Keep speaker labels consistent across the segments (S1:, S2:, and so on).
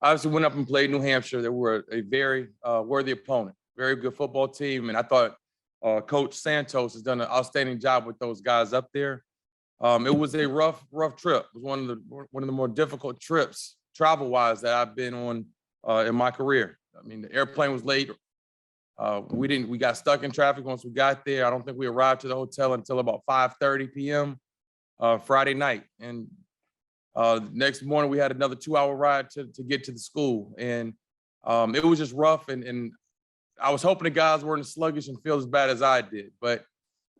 S1: obviously went up and played New Hampshire. They were a very worthy opponent, very good football team. And I thought Coach Santos has done an outstanding job with those guys up there. It was a rough trip. It was one of the more difficult trips travel-wise that I've been on in my career. I mean, the airplane was late. We got stuck in traffic once we got there. I don't think we arrived to the hotel until about 5:30 p.m. Friday night. And next morning we had another 2-hour ride to get to the school. And it was just rough. And I was hoping the guys weren't as sluggish and feel as bad as I did. But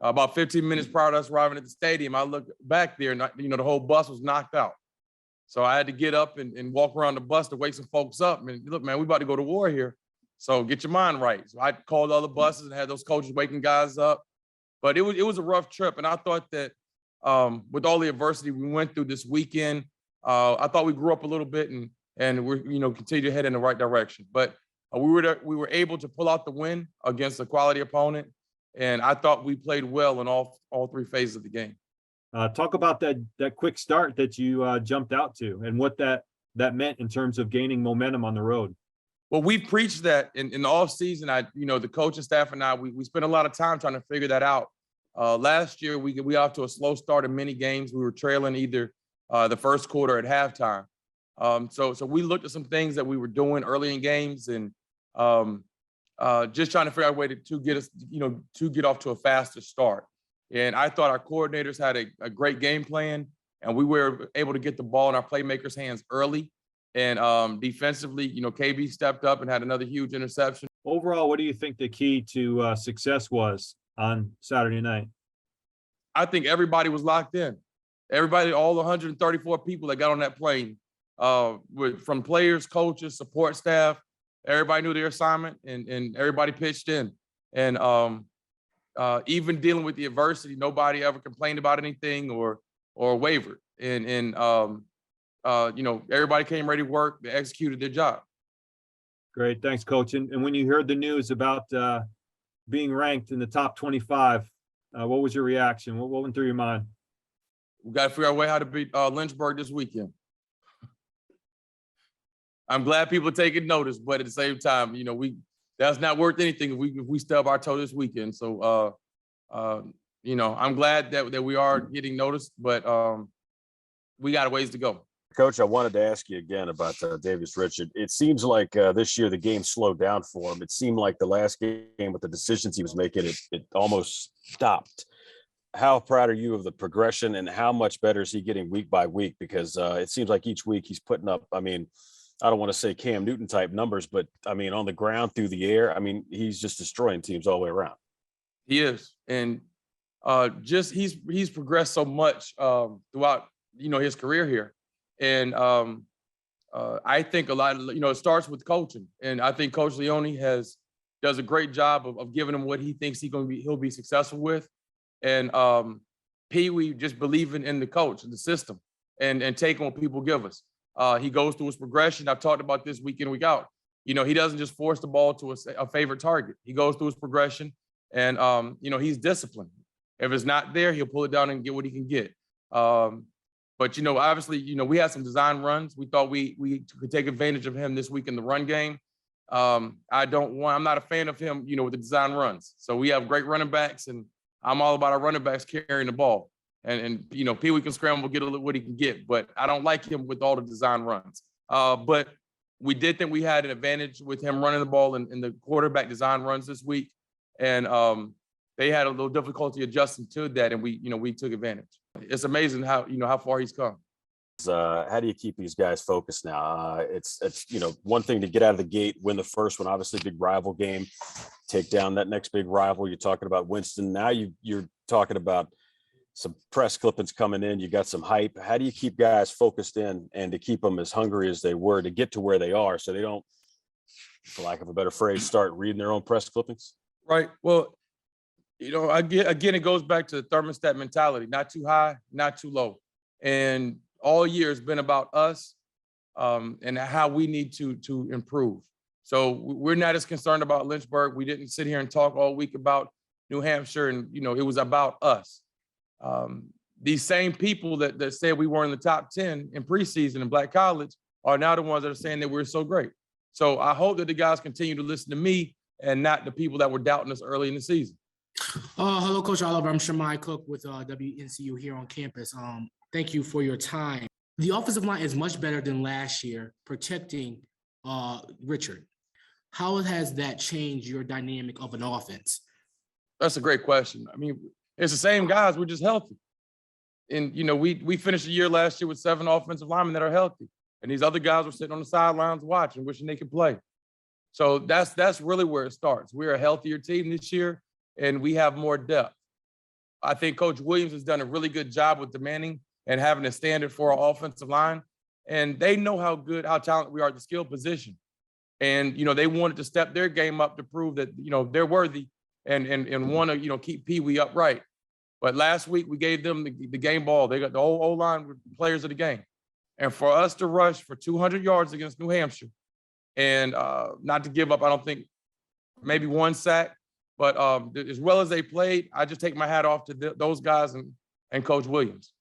S1: about 15 minutes prior to us arriving at the stadium, I looked back there and, the whole bus was knocked out. So I had to get up and walk around the bus to wake some folks up. And look, man, we about to go to war here. So get your mind right. So I called all the buses and had those coaches waking guys up. But it was a rough trip. And I thought that with all the adversity we went through this weekend, I thought we grew up a little bit and we're, continue to head in the right direction. But we were able to pull out the win against a quality opponent. And I thought we played well in all three phases of the game.
S2: Talk about that quick start that you jumped out to and what that meant in terms of gaining momentum on the road.
S1: Well, we preached that in the off season. The coaching staff and I, we spent a lot of time trying to figure that out. Last year, we off to a slow start in many games. We were trailing either the first quarter at halftime. So we looked at some things that we were doing early in games and just trying to figure out a way to get us, to get off to a faster start. And I thought our coordinators had a great game plan, and we were able to get the ball in our playmakers' hands early. And defensively, KB stepped up and had another huge interception.
S2: Overall, what do you think the key to success was on Saturday night?
S1: I think everybody was locked in. Everybody, all 134 people that got on that plane, from players, coaches, support staff, everybody knew their assignment and everybody pitched in. And even dealing with the adversity, nobody ever complained about anything or wavered. And everybody came ready to work. They executed their job.
S2: Great. Thanks, Coach. And when you heard the news about being ranked in the top 25, what was your reaction? What went through your mind?
S1: We got to figure out a way how to beat Lynchburg this weekend. I'm glad people are taking notice, but at the same time, that's not worth anything if we stub our toe this weekend. So, I'm glad that we are getting noticed, but we got a ways to go.
S3: Coach, I wanted to ask you again about Davius Richard. It seems like this year the game slowed down for him. It seemed like the last game with the decisions he was making, it almost stopped. How proud are you of the progression and how much better is he getting week by week? Because it seems like each week he's putting up, I don't want to say Cam Newton type numbers, but on the ground, through the air, he's just destroying teams all the way around.
S1: He is. And he's progressed so much throughout, his career here. And I think a lot of, it starts with coaching. And I think Coach Leone does a great job of giving him what he thinks he'll be successful with. And Pee Wee just believing in the coach and the system and taking what people give us. He goes through his progression. I've talked about this week in, week out. He doesn't just force the ball to a favorite target. He goes through his progression and, he's disciplined. If it's not there, he'll pull it down and get what he can get. But, obviously, we had some design runs. We thought we could take advantage of him this week in the run game. I'm not a fan of him, with the design runs. So we have great running backs, and I'm all about our running backs carrying the ball. And Pee Wee can scramble, get what he can get. But I don't like him with all the design runs. But we did think we had an advantage with him running the ball in the quarterback design runs this week. And they had a little difficulty adjusting to that, and we took advantage. It's amazing how far he's come.
S3: How do you keep these guys focused now? It's one thing to get out of the gate, win the first one, obviously big rival game, take down that next big rival. You're talking about Winston. Now you're talking about some press clippings coming in. You got some hype. How do you keep guys focused in and to keep them as hungry as they were to get to where they are so they don't, for lack of a better phrase, start reading their own press clippings?
S1: Right. Well, again, it goes back to the thermostat mentality, not too high, not too low. And all year it's been about us and how we need to improve. So we're not as concerned about Lynchburg. We didn't sit here and talk all week about New Hampshire and, it was about us. These same people that said we were in the top 10 in preseason in Black College are now the ones that are saying that we're so great. So I hope that the guys continue to listen to me and not the people that were doubting us early in the season.
S4: Hello, Coach Oliver. I'm Shamai Cook with WNCU here on campus. Thank you for your time. The offensive line is much better than last year, protecting Richard. How has that changed your dynamic of an offense?
S1: That's a great question. I mean, it's the same guys. We're just healthy. And, you know, we finished the year last year with 7 offensive linemen that are healthy. And these other guys were sitting on the sidelines watching, wishing they could play. So that's really where it starts. We're a healthier team this year, and we have more depth. I think Coach Williams has done a really good job with demanding and having a standard for our offensive line. And they know how talented we are at the skill position. And, you know, they wanted to step their game up to prove that, you know, they're worthy and want to, you know, keep Pee Wee upright. But last week we gave them the game ball. They got the whole O-line with players of the game. And for us to rush for 200 yards against New Hampshire and not to give up, I don't think, maybe 1 sack, but as well as they played, I just take my hat off to those guys and Coach Williams.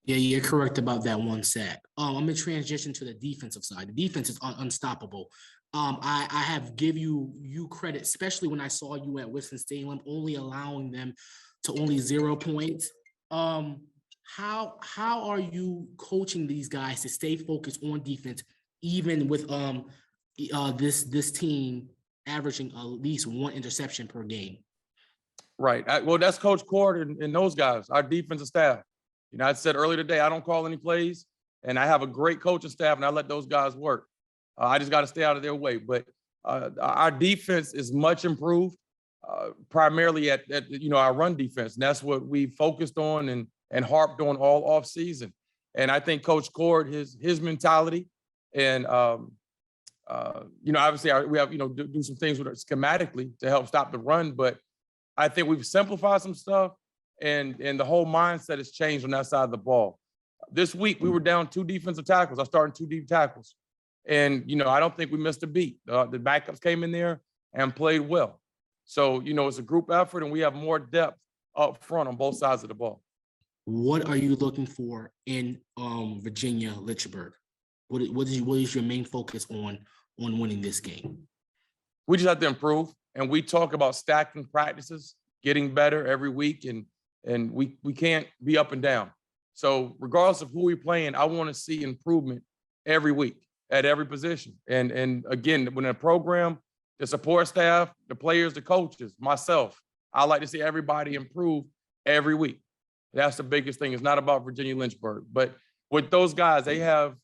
S4: Yeah, you're correct about that 1 sack. I'm going to transition to the defensive side. The defense is unstoppable. I have give you credit, especially when I saw you at Winston-Salem, only allowing them to only 0 points. How are you coaching these guys to stay focused on defense, even with this team averaging at least 1 interception per game?
S1: Right. Well, that's Coach Cord and those guys, our defensive staff. You know, I said earlier today, I don't call any plays, and I have a great coaching staff, and I let those guys work. I just got to stay out of their way. But our defense is much improved, primarily at you know, our run defense. And that's what we focused on and harped on all off season. And I think Coach Cord, his mentality, and you know, obviously we have, you know, do some things with it schematically to help stop the run. But I think we've simplified some stuff, and the whole mindset has changed on that side of the ball. This week we were down 2 defensive tackles. I started 2 deep tackles. And, you know, I don't think we missed a beat. The backups came in there and played well. So, you know, it's a group effort, and we have more depth up front on both sides of the ball.
S4: What are you looking for in Virginia-Lynchburg? What is your main focus on winning this game?
S1: We just have to improve, and we talk about stacking practices, getting better every week, and we can't be up and down. So regardless of who we're playing, I want to see improvement every week at every position. And again, when a program, the support staff, the players, the coaches, myself, I like to see everybody improve every week. That's the biggest thing. It's not about Virginia-Lynchburg, but with those guys, they have,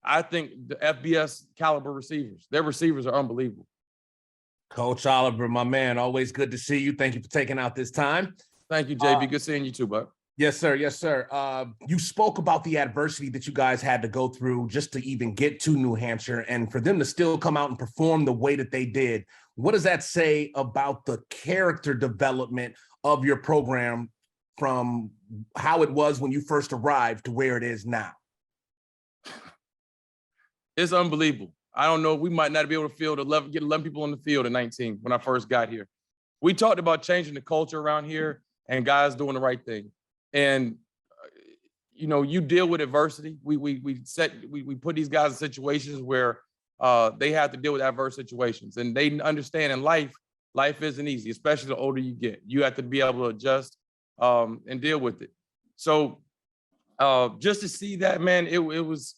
S1: I think, the FBS caliber receivers. Their receivers are unbelievable.
S5: Coach Oliver, my man, always good to see you. Thank you for taking out this time.
S1: Thank you, JB. Good seeing you too, bud.
S5: Yes, sir. Yes, sir. You spoke about the adversity that you guys had to go through just to even get to New Hampshire, and for them to still come out and perform the way that they did. What does that say about the character development of your program from how it was when you first arrived to where it is now?
S1: It's unbelievable. I don't know. We might not be able to get 11 people on the field at 19 when I first got here. We talked about changing the culture around here and guys doing the right thing. And, you know, you deal with adversity. We put these guys in situations where they have to deal with adverse situations, and they understand in life isn't easy, especially the older you get. You have to be able to adjust and deal with it. So just to see that, man, it was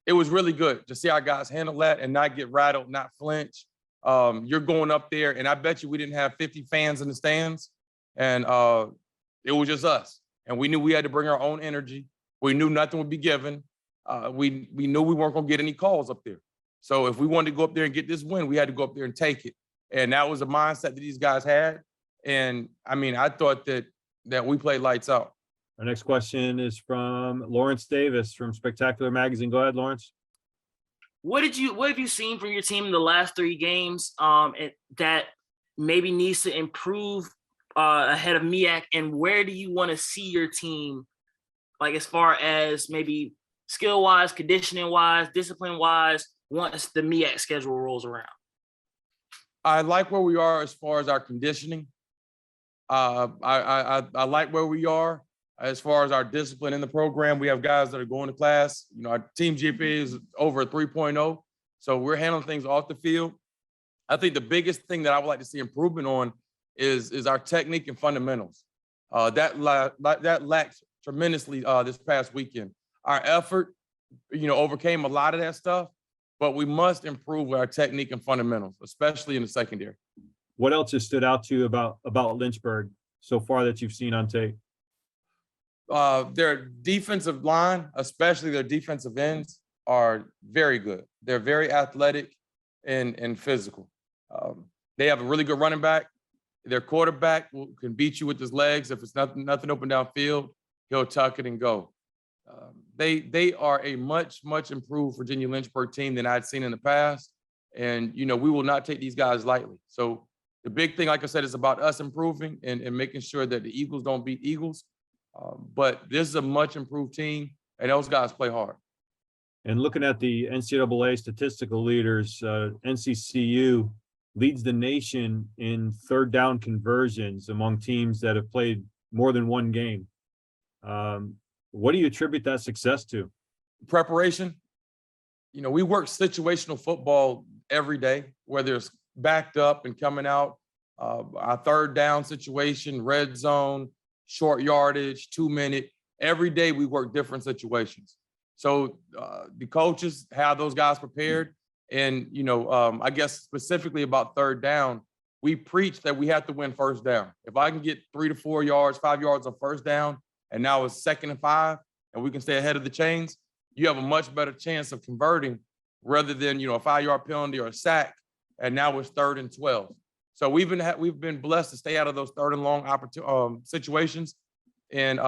S1: really good to see our guys handle that and not get rattled, not flinch. You're going up there, and I bet you we didn't have 50 fans in the stands, and it was just us. And we knew we had to bring our own energy. We knew nothing would be given. We knew we weren't going to get any calls up there. So if we wanted to go up there and get this win, we had to go up there and take it. And that was a mindset that these guys had. And I mean, I thought that we played lights out.
S2: Our next question is from Lawrence Davis from Spectacular Magazine. Go ahead, Lawrence.
S6: What have you seen from your team in the last 3 games that maybe needs to improve ahead of MEAC, and where do you want to see your team, like as far as maybe skill-wise, conditioning-wise, discipline-wise, once the MEAC schedule rolls around?
S1: I like where we are as far as our conditioning. I like where we are. As far as our discipline in the program, we have guys that are going to class. You know, our team GPA is over a 3.0. So we're handling things off the field. I think the biggest thing that I would like to see improvement on is our technique and fundamentals. That lacked tremendously this past weekend. Our effort, you know, overcame a lot of that stuff, but we must improve our technique and fundamentals, especially in the secondary.
S2: What else has stood out to you about Lynchburg so far that you've seen on tape?
S1: Their defensive line, especially their defensive ends, are very good. They're very athletic and physical. They have a really good running back. Their quarterback can beat you with his legs. If it's nothing open downfield, he'll tuck it and go. They are a much improved Virginia-Lynchburg team than I'd seen in the past. And, you know, we will not take these guys lightly. So the big thing, like I said, is about us improving and making sure that the Eagles don't beat Eagles. But this is a much improved team, and those guys play hard.
S2: And looking at the NCAA statistical leaders, NCCU leads the nation in third down conversions among teams that have played more than one game. What do you attribute that success to?
S1: Preparation. You know, we work situational football every day, whether it's backed up and coming out, our third down situation, red zone, short yardage, 2-minute. Every day we work different situations. So the coaches have those guys prepared. And, you know, I guess specifically about third down, we preach that we have to win first down. If I can get 3 to 4 yards, 5 yards on first down, and now it's 2nd and 5, and we can stay ahead of the chains, you have a much better chance of converting rather than, you know, a 5-yard penalty or a sack, and now it's 3rd and 12. So we've been blessed to stay out of those 3rd and long situations. And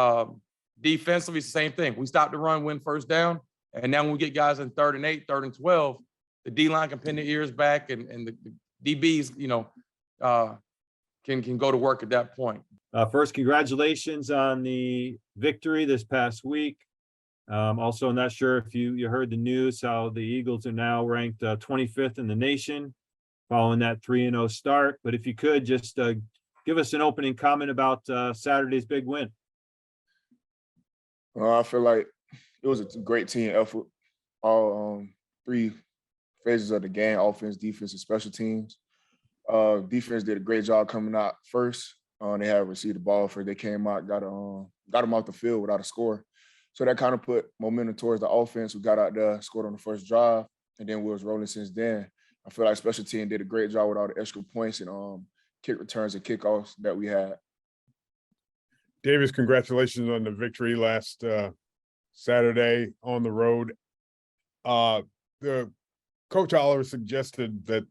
S1: defensively, it's the same thing. We stop the run, win first down, and now when we get guys in 3rd and 8, 3rd and 12, the D-line can pin their ears back, and the DBs, you know, can go to work at that point.
S2: First, congratulations on the victory this past week. Also, I'm not sure if you heard the news how the Eagles are now ranked 25th in the nation following that 3-0 start. But if you could just give us an opening comment about Saturday's big win.
S7: I feel like it was a great team effort. All 3 phases of the game: offense, defense, and special teams. Defense did a great job coming out first. They had received the ball first. They came out, got them off the field without a score. So that kind of put momentum towards the offense. We got out there, scored on the first drive, and then we was rolling since then. I feel like special team did a great job with all the extra points and kick returns and kickoffs that we had.
S8: Davius, congratulations on the victory last Saturday on the road. The Coach Oliver suggested that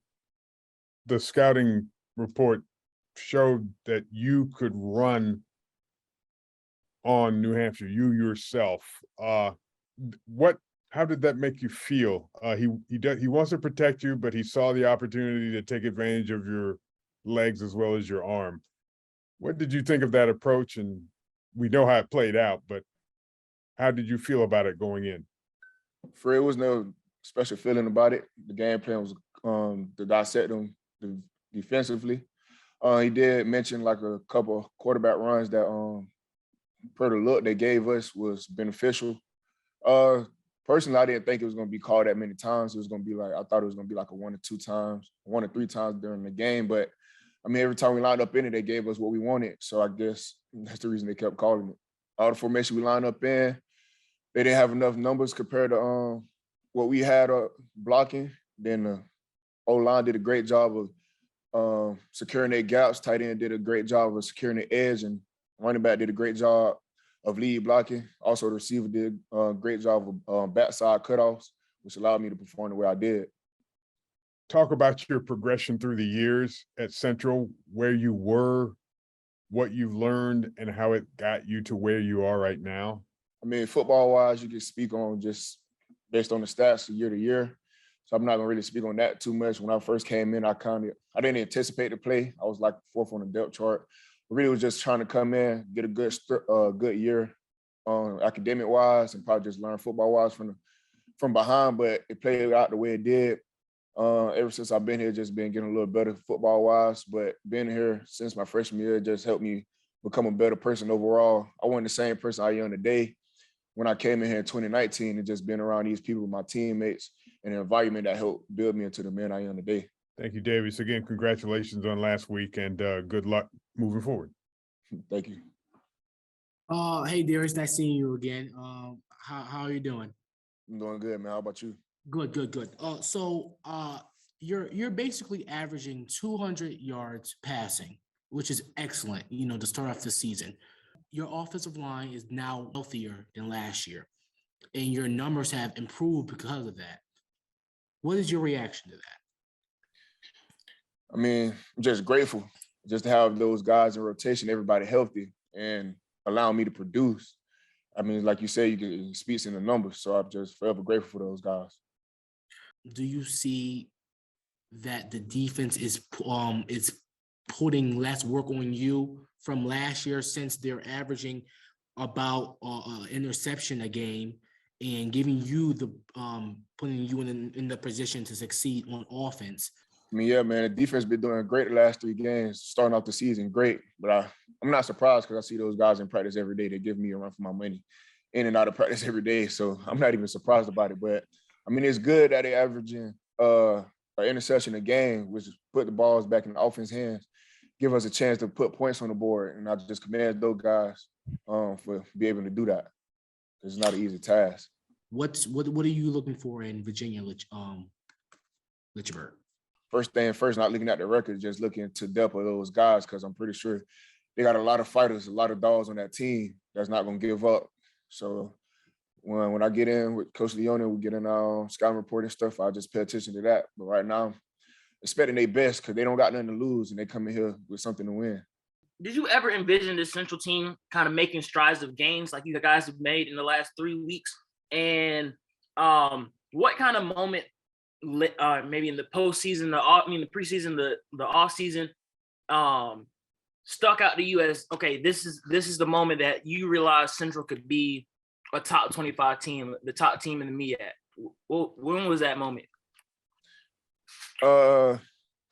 S8: the scouting report showed that you could run on New Hampshire, you yourself. How did that make you feel? He wants to protect you, but he saw the opportunity to take advantage of your legs as well as your arm. What did you think of that approach? And we know how it played out, but how did you feel about it going in?
S7: For it was no special feeling about it. The game plan was to dissect them defensively. He did mention like a couple of quarterback runs that per the look they gave us was beneficial. Personally, I didn't think it was going to be called that many times. It was going to be like, I thought it was going to be like a 1 or 2 times, 1 or 3 times during the game. But I mean, every time we lined up in it, they gave us what we wanted. So I guess that's the reason they kept calling it. All the formation we lined up in, they didn't have enough numbers compared to what we had blocking. Then the O-line did a great job of securing their gaps. Tight end did a great job of securing the edge, and running back did a great job of lead blocking. Also, the receiver did a great job of backside cutoffs, which allowed me to perform the way I did.
S8: Talk about your progression through the years at Central, where you were, what you've learned, and how it got you to where you are right now.
S7: I mean, football-wise, you can speak on just based on the stats year to year. So I'm not gonna really speak on that too much. When I first came in, I didn't anticipate to play. I was like 4th on the depth chart. I really was just trying to come in, get a good year academic-wise, and probably just learn football-wise from behind. But it played out the way it did. Ever since I've been here, just been getting a little better football-wise. But being here since my freshman year just helped me become a better person overall. I wasn't the same person I am today when I came in here in 2019, and just being around these people, my teammates, and an environment that helped build me into the man I am today.
S8: Thank you, Davius. Again, congratulations on last week, and good luck moving forward.
S7: Thank you.
S4: Hey Darius, nice seeing you again. How are you doing?
S7: I'm doing good, man. How about you?
S4: Good. So you're basically averaging 200 yards passing, which is excellent, to start off the season. Your offensive line is now healthier than last year, and your numbers have improved because of that. What is your reaction to that?
S7: I mean, I'm just grateful just to have those guys in rotation, everybody healthy, and allowing me to produce. I mean, like you say, it speaks in the numbers, so I'm just forever grateful for those guys.
S4: Do you see that the defense is putting less work on you from last year, since they're averaging about interception a game and giving you the putting you in the position to succeed on offense?
S7: I mean, yeah, man, the defense been doing great the last 3 games, starting off the season, great. But I'm not surprised because I see those guys in practice every day. They give me a run for my money in and out of practice every day. So I'm not even surprised about it. But, I mean, it's good that they're averaging an interception a game, which is put the balls back in the offense hands, give us a chance to put points on the board. And I just commend those guys for being able to do that. It's not an easy task.
S4: What are you looking for in Virginia-Lynchburg?
S7: First thing first, not looking at the record, just looking to depth of those guys, because I'm pretty sure they got a lot of fighters, a lot of dogs on that team that's not going to give up. So when I get in with Coach Leone, we get in scouting report and stuff, I just pay attention to that. But right now, I'm expecting their best because they don't got nothing to lose, and they come in here with something to win.
S6: Did you ever envision this Central team kind of making strides of gains like you guys have made in the last 3 weeks? And what kind of moment, maybe in the postseason, the preseason, the off season, stuck out to you as, okay, this is the moment that you realize Central could be a top 25 team, the top team in the MEAC? When was that moment?
S7: For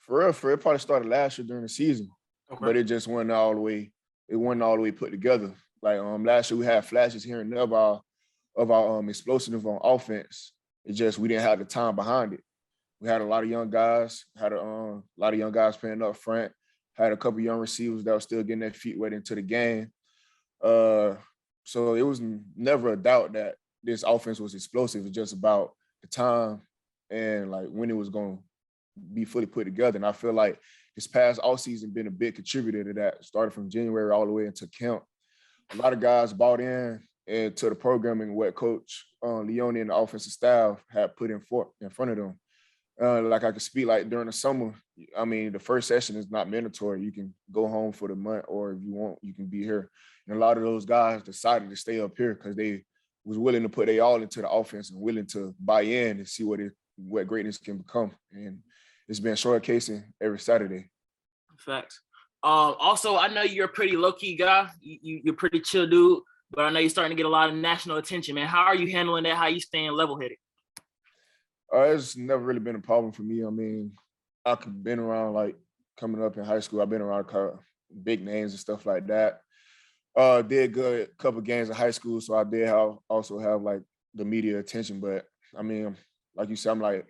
S7: real, it probably started last year during the season,
S6: Okay.
S7: but it just wasn't all the way. It wasn't all the way put together. Like last year, we had flashes here and there of our explosive on offense. It just we didn't have the time behind it. We had a lot of young guys, had a lot of young guys playing up front, had a couple young receivers that were still getting their feet wet into the game. So it was never a doubt that this offense was explosive. It's just about the time and like when it was going to be fully put together. And I feel like this past offseason been a big contributor to that, started from January all the way into camp. A lot of guys bought in to the programming what Coach Leone and the offensive staff had put in front of them. Like I could speak like during the summer, I mean, the first session is not mandatory. You can go home for the month, or if you want, you can be here. And a lot of those guys decided to stay up here because they was willing to put they all into the offense and willing to buy in and see what greatness can become. And it's been showcasing every Saturday.
S6: Facts. Also, I know you're a pretty low-key guy. You're a pretty chill dude, but I know you're starting to get a lot of national attention, man. How are you handling that? How are you staying level-headed?
S7: It's never really been a problem for me. I mean, I've been around, like, coming up in high school, I've been around big names and stuff like that. Did good a couple games in high school, so I did also have, like, the media attention. But, I mean, like you said, I'm, like,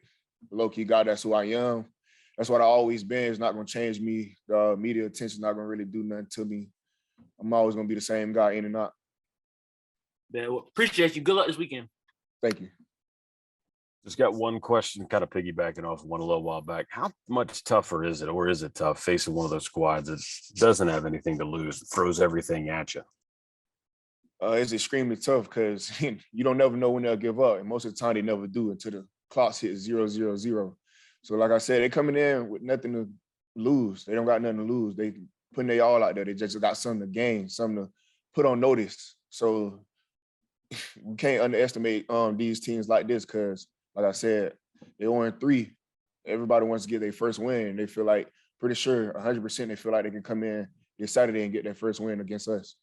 S7: a low-key guy. That's who I am. That's what I always been. It's not going to change me. The media attention is not going to really do nothing to me. I'm always going to be the same guy in and out.
S6: Yeah, well, appreciate you. Good luck this weekend.
S7: Thank you.
S3: Just got one question, kind of piggybacking off one a little while back. How much tougher is it, or is it tough facing one of those squads that doesn't have anything to lose, throws everything at you?
S7: It's extremely tough because you don't never know when they'll give up. And most of the time they never do until the clock hits 0-0-0. So like I said, they coming in with nothing to lose. They don't got nothing to lose. They putting their all out there. They just got something to gain, something to put on notice. So we can't underestimate these teams like this because, like I said, they won 3. Everybody wants to get their first win. They feel like, pretty sure 100% they feel like they can come in this Saturday and get their first win against us.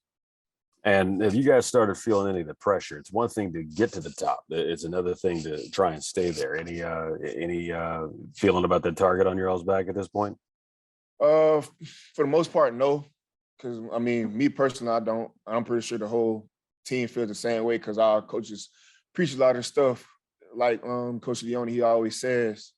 S3: And if you guys started feeling any of the pressure, it's one thing to get to the top. It's another thing to try and stay there. Any feeling about the target on your all's back at this point?
S7: For the most part, no. because I mean, me personally, I don't. I'm pretty sure the whole team feels the same way because our coaches preach a lot of stuff. Like Coach Leone, he always says,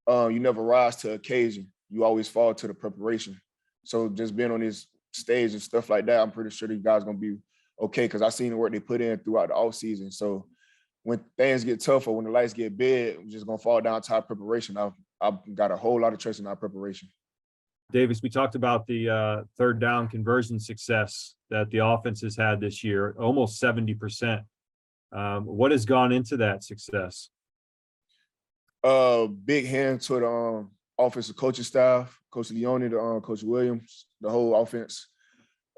S7: you never rise to occasion. You always fall to the preparation. So just being on this stage and stuff like that, I'm pretty sure these guys gonna be okay because I seen the work they put in throughout the offseason. So when things get tougher, when the lights get big, we're just gonna fall down to our preparation. I've got a whole lot of trust in our preparation.
S2: Davis, we talked about the third down conversion success that the offense has had this year, almost 70%. What has gone into that success?
S7: Big hand to the offensive coaching staff, Coach Leone, Coach Williams, the whole offense.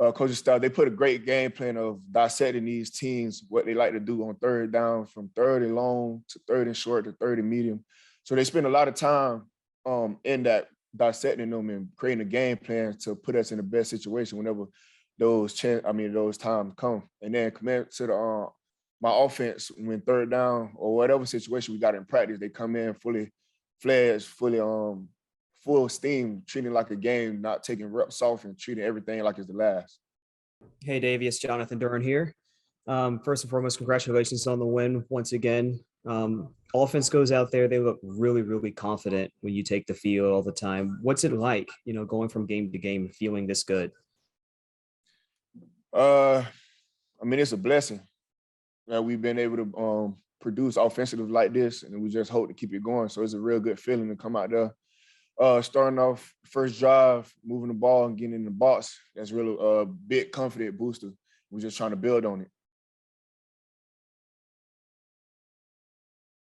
S7: Coaching staff, they put a great game plan of dissecting these teams, what they like to do on third down, from third and long to third and short to third and medium. So they spend a lot of time in that dissecting them and creating a game plan to put us in the best situation whenever those times come. And then commit to the my offense when third down or whatever situation we got in practice, they come in fully fledged, full steam, treating like a game, not taking reps off and treating everything like it's the last.
S9: Hey, Davius, Jonathan Duran here. First and foremost, congratulations on the win once again. Offense goes out there, they look really, really confident when you take the field all the time. What's it like, going from game to game, feeling this good?
S7: I mean, it's a blessing that we've been able to produce offensively like this, and we just hope to keep it going. So it's a real good feeling to come out there. Starting off first drive, moving the ball and getting in the box, that's really a big confident booster. We're just trying to build on it.